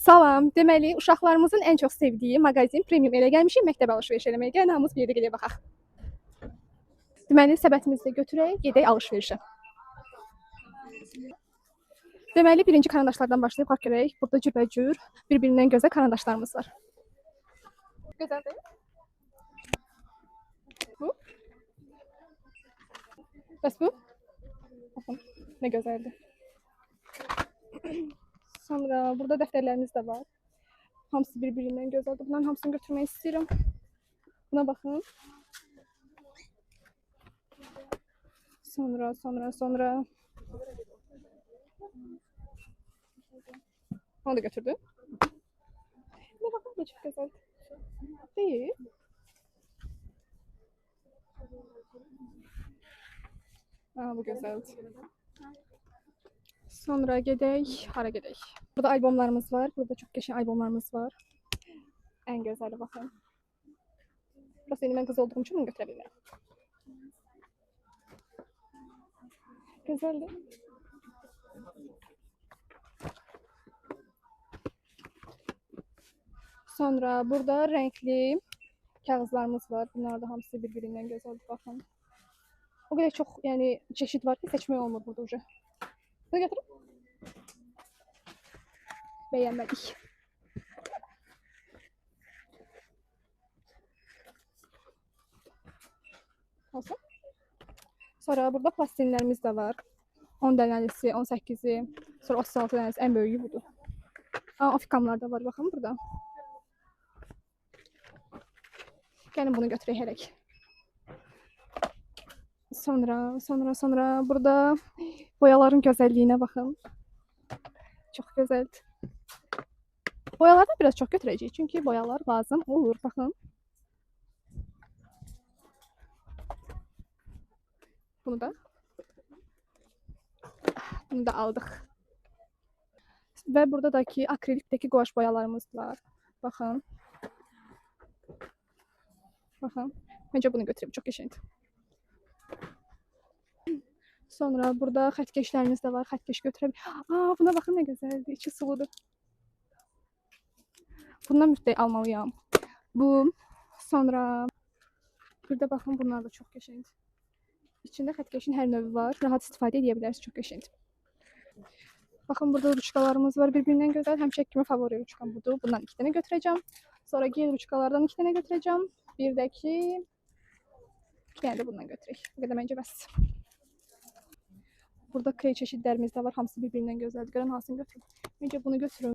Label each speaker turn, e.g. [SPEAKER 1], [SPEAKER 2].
[SPEAKER 1] Salam. Deməli, uşaqlarımızın ən çox sevdiyi mağazin Premium elə gəlmişik məktəb alış-veriş eləməyə. Gəlin hamımız bir yerdə gedək baxaq. Deməli, səbətimizi də götürək, gedək alış-verişə. Deməli, birinci karandaşlardan başlayıb bax görək. Burada cürbəcür, bir-birindən gözəl karandaşlarımız var. Gözəldir. Bu? Bəs bu? Baxın, nə gözəldir. Sonra burada dəftərlərimiz də var. Hamısı bir-birindən gözəldir. Bunların hamısını götürmək istəyirəm. Buna baxın. Sonra. Onu da götürdüm. Ne bakın ne çok güzel. Değil. Aa, bu güzeldi. Sonra gedək, hara gedək. Burada albomlarımız var. Burada çox qəşəng albomlarımız var. Ən gözəli baxın. Burası indi mən qız olduğum üçün bunu götürə bilmirəm. Gözəldir. Sonra burada renkli kağızlarımız var. Bunlar da hamısı bir-birindən gözəldir, baxın. O qədər çox, yəni çeşid var ki, seçmək olmur burada uca. Bunu götürüm. Bəyənmədik. Olsun. Sonra burada plastinlərimiz də var. 10 dənəsi, 18-i, sonra 36 dənəsi, ən böyüyü budur. Afikamlar da var, baxın burada. Gəlin bunu götürək hərək. Sonra burada boyaların gözəlliyinə baxın. Çox gözəldir. Boyalardan biraz çox götürəcəyik, çünki boyalar lazım olur, baxın. Bunu da aldıq. Və buradakı akrilikdəki quaş boyalarımız var. Baxın. Məncə bunu götürüm, çox qəşəngdir. Sonra burada xətkeşlərimiz də var. Xətkeş götürə bilərik. Buna baxın nə gözəldir. İçi suludur. Bundan mütləq almalıyam. Bu. Sonra bir də baxın, bunlar da çox qəşəngdir. İçində xətkeşin hər növü var. Rahat istifadə edə bilərsiniz. Çox qəşəngdir. Baxın, burada ruçkalarımız var. Bir-birindən gözəl. Həmişə kimi favori ruçkam budur. Bundan 2 dənə götürəcəm. Sonra gel ruçkalardan 2 dənə götürəcəm. Bir də ki 2 dənə də bundan götürək. Bu qədər məncə bəs. Burada krey çeşidlərimiz də var. Hamısı bir-birindən gözəldir. Görən hansını götürün. Məncə bunu götürün.